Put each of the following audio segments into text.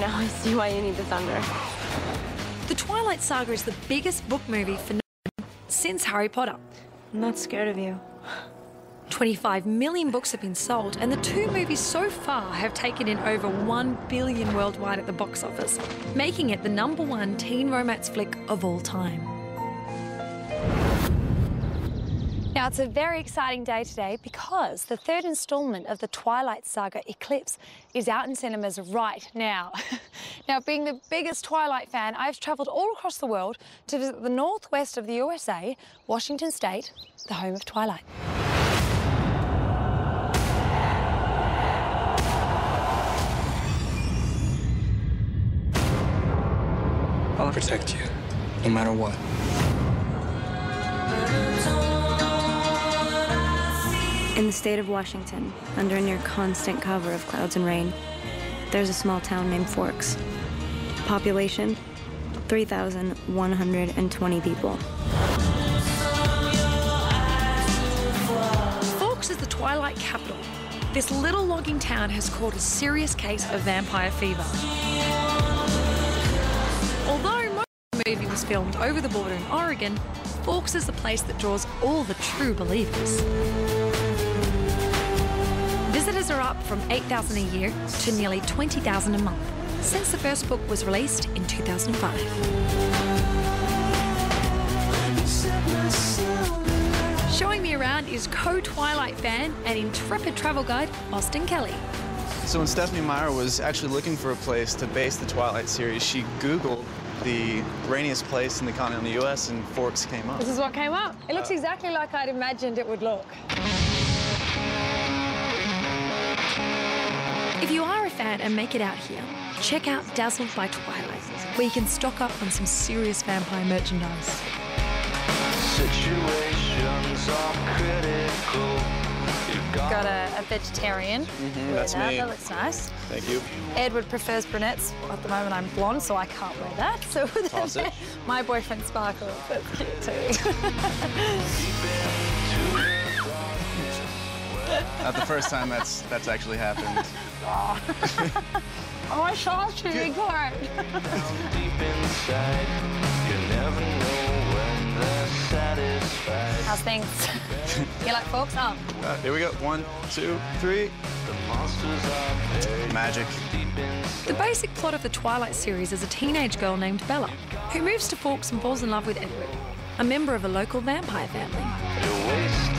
now I see why you need the thunder. The Twilight Saga is the biggest book movie for since Harry Potter. I'm not scared of you. 25 million books have been sold, and the two movies so far have taken in over $1 billion worldwide at the box office, making it the #1 teen romance flick of all time. Now, it's a very exciting day today because the third instalment of the Twilight Saga, Eclipse, is out in cinemas right now. Now, being the biggest Twilight fan, I've travelled all across the world to visit the northwest of the USA, Washington State, the home of Twilight. I'll protect you, no matter what. In the state of Washington, under near constant cover of clouds and rain, there's a small town named Forks. Population, 3,120 people. Forks is the Twilight capital. This little logging town has caught a serious case of vampire fever. Although most of the movie was filmed over the border in Oregon, Forks is the place that draws all the true believers. Visitors are up from 8,000 a year to nearly 20,000 a month since the first book was released in 2005. Showing me around is co-Twilight fan and intrepid travel guide, Austin Kelly. So when Stephanie Meyer was actually looking for a place to base the Twilight series, she Googled the rainiest place in the continental U.S. and Forks came up. This is what came up. It looks exactly like I'd imagined it would look. If you are a fan and make it out here, check out Dazzled by Twilight, where you can stock up on some serious vampire merchandise. Situations are critical. Got a vegetarian. That's me. That looks nice. Thank you. Edward prefers brunettes. At the moment, I'm blonde, so I can't wear that. So Toss it. my boyfriend Sparkle. That's cute too. Not the first time that's actually happened. Oh, my shaw's too big for it. Deep inside, you never know when they're satisfied. How's things? You like Forks? Oh. Here we go. 1, 2, 3. The monsters are buried Magic. deep inside. The basic plot of the Twilight series is a teenage girl named Bella, who moves to Forks and falls in love with Edward, a member of a local vampire family. You're wasting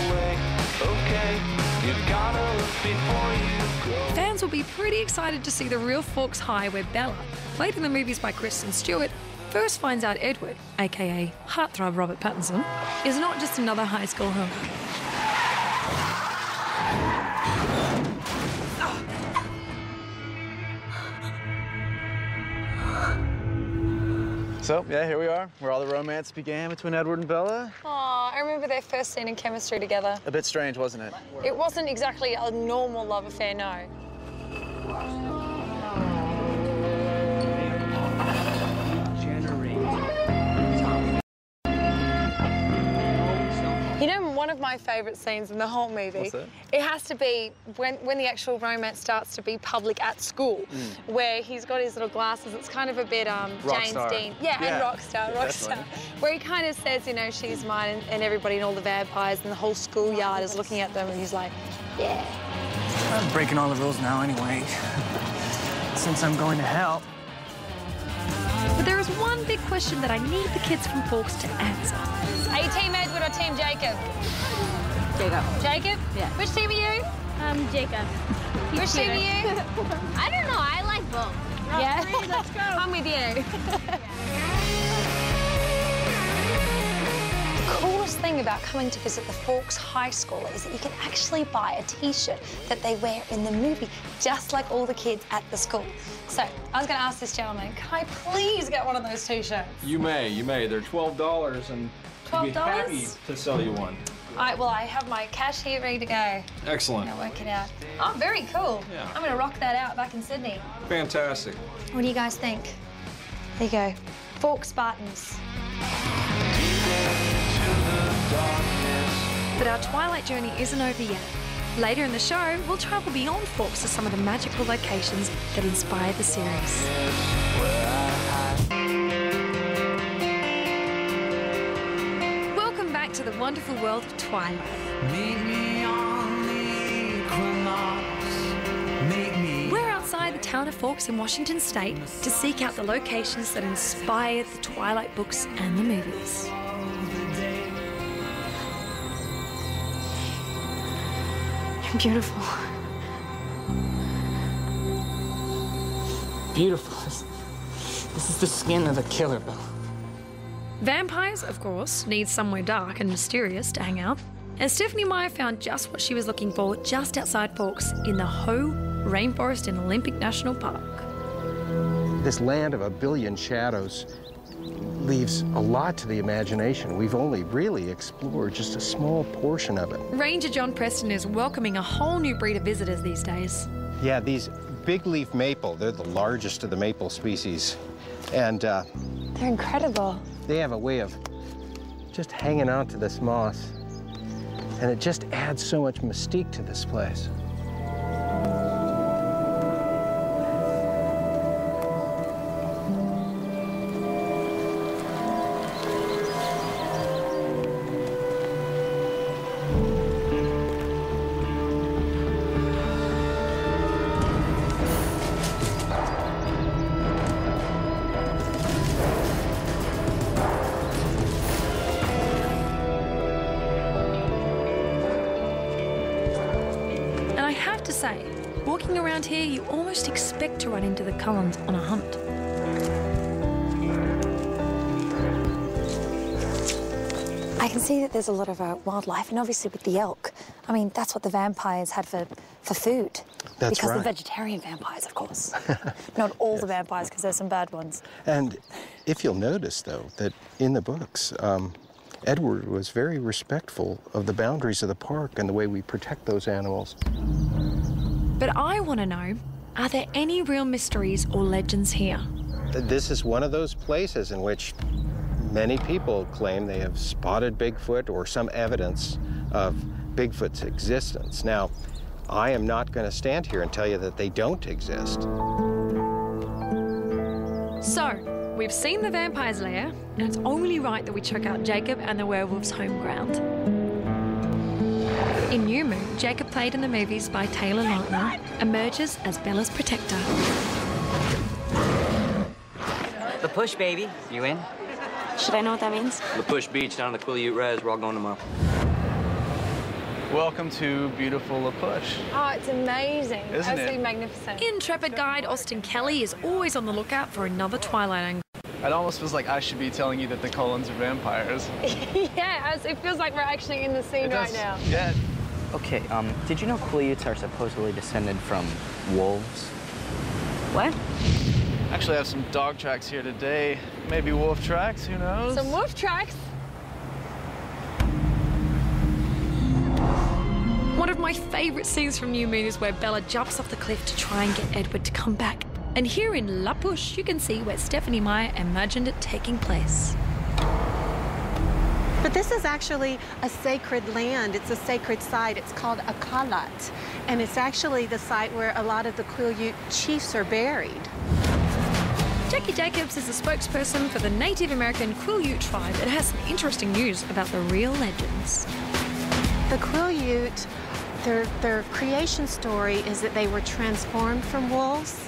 away. Okay, you gotta look before you go. Fans will be pretty excited to see the real Forks High, where Bella, played in the movies by Kristen Stewart, first finds out Edward, aka heartthrob Robert Pattinson, is not just another high school hooker. So, yeah, here we are, where all the romance began between Edward and Bella. Oh, I remember their first scene in chemistry together. A bit strange, wasn't it? It wasn't exactly a normal love affair, no. You know, one of my favourite scenes in the whole movie, What's that? it has to be when the actual romance starts to be public at school, where he's got his little glasses. It's kind of a bit James star. Dean. Yeah, Yeah. and rock star. Definitely. Where he kind of says, you know, she's mine, and everybody and all the vampires and the whole schoolyard is looking at them, and he's like, yeah. I'm breaking all the rules now anyway. Since I'm going to hell. But there is one big question that I need the kids from Forks to answer. Are you Team Edward or Team Jacob? Jacob. Jacob? Yeah. Which team are you? Jacob. Which team are you? I don't know, I like both. Yeah? Let's go. I'm with you. The coolest thing about coming to visit the Forks High School is that you can actually buy a T-shirt that they wear in the movie, just like all the kids at the school. So, I was going to ask this gentleman, can I please get one of those T-shirts? You may. They're $12 and I'd be happy $12? to sell you one. All right, well, I have my cash here ready to go. Excellent. I'll work it out. Oh, very cool. Yeah. I'm going to rock that out back in Sydney. Fantastic. What do you guys think? There you go. Forks Spartans. But our Twilight journey isn't over yet. Later in the show, we'll travel beyond Forks to some of the magical locations that inspired the series. Welcome back to the wonderful world of Twilight. We're outside the town of Forks in Washington State to seek out the locations that inspired the Twilight books and the movies. You're beautiful. Beautiful. This is the skin of a killer, Bill. Vampires, of course, need somewhere dark and mysterious to hang out. And Stephanie Meyer found just what she was looking for just outside Forks in the Hoh Rainforest in Olympic National Park. This land of a billion shadows leaves a lot to the imagination. We've only really explored just a small portion of it. Ranger John Preston is welcoming a whole new breed of visitors these days. Yeah, these big leaf maple, they're the largest of the maple species. And They're incredible. they have a way of just hanging on to this moss. And it just adds so much mystique to this place. And I have to say, walking around here, you almost expect to run into the Cullens on a hunt. I can see that there's a lot of wildlife, and obviously with the elk. I mean, that's what the vampires had for food. That's because right. the vegetarian vampires, of course. Not all the vampires, because there's some bad ones. And if you'll notice, though, that in the books, Edward was very respectful of the boundaries of the park and the way we protect those animals. But I want to know, are there any real mysteries or legends here? This is one of those places in which many people claim they have spotted Bigfoot or some evidence of Bigfoot's existence. Now, I am not going to stand here and tell you that they don't exist. So, we've seen the vampire's lair, and it's only right that we check out Jacob and the werewolf's home ground. In New Moon, Jacob, played in the movies by Taylor Lautner, emerges as Bella's protector. The push, baby. You in? Should I know what that means? The push beach down at the Quileute Res. We're all going tomorrow. Welcome to beautiful La Push. Oh, it's amazing. Isn't Absolutely it? magnificent. Intrepid guide Austin Kelly is always on the lookout for another Twilight angle. It almost feels like I should be telling you that the Cullens are vampires. Yeah, it feels like we're actually in the scene right now. Yeah. Okay, did you know Quileutes are supposedly descended from wolves? What? Actually, I have some dog tracks here today. Maybe wolf tracks, who knows? Some wolf tracks. One of my favourite scenes from New Moon is where Bella jumps off the cliff to try and get Edward to come back. And here in La Push, you can see where Stephanie Meyer imagined it taking place. But this is actually a sacred land. It's a sacred site. It's called a kalat. And it's actually the site where a lot of the Quileute chiefs are buried. Jackie Jacobs is a spokesperson for the Native American Quileute tribe and has some interesting news about the real legends. The Quileute, their creation story is that they were transformed from wolves,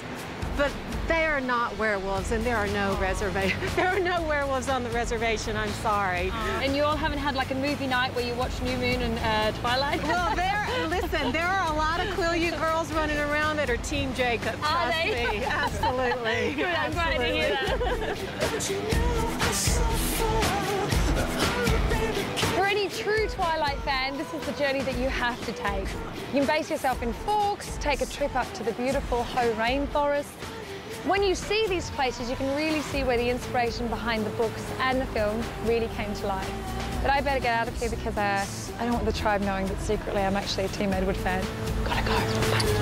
but they are not werewolves, and there are no there are no werewolves on the reservation. I'm sorry. And you all haven't had like a movie night where you watch New Moon and Twilight? Well, listen, there are a lot of Quileute girls running around that are Team Jacob. Are Trust they? me, absolutely. Good, I'm glad to hear that. For any true Twilight fan, this is the journey that you have to take. You can base yourself in Forks, take a trip up to the beautiful Hoh Rainforest. When you see these places, you can really see where the inspiration behind the books and the film really came to life. But I better get out of here because I don't want the tribe knowing that secretly I'm actually a Team Edward fan. Gotta go. Bye.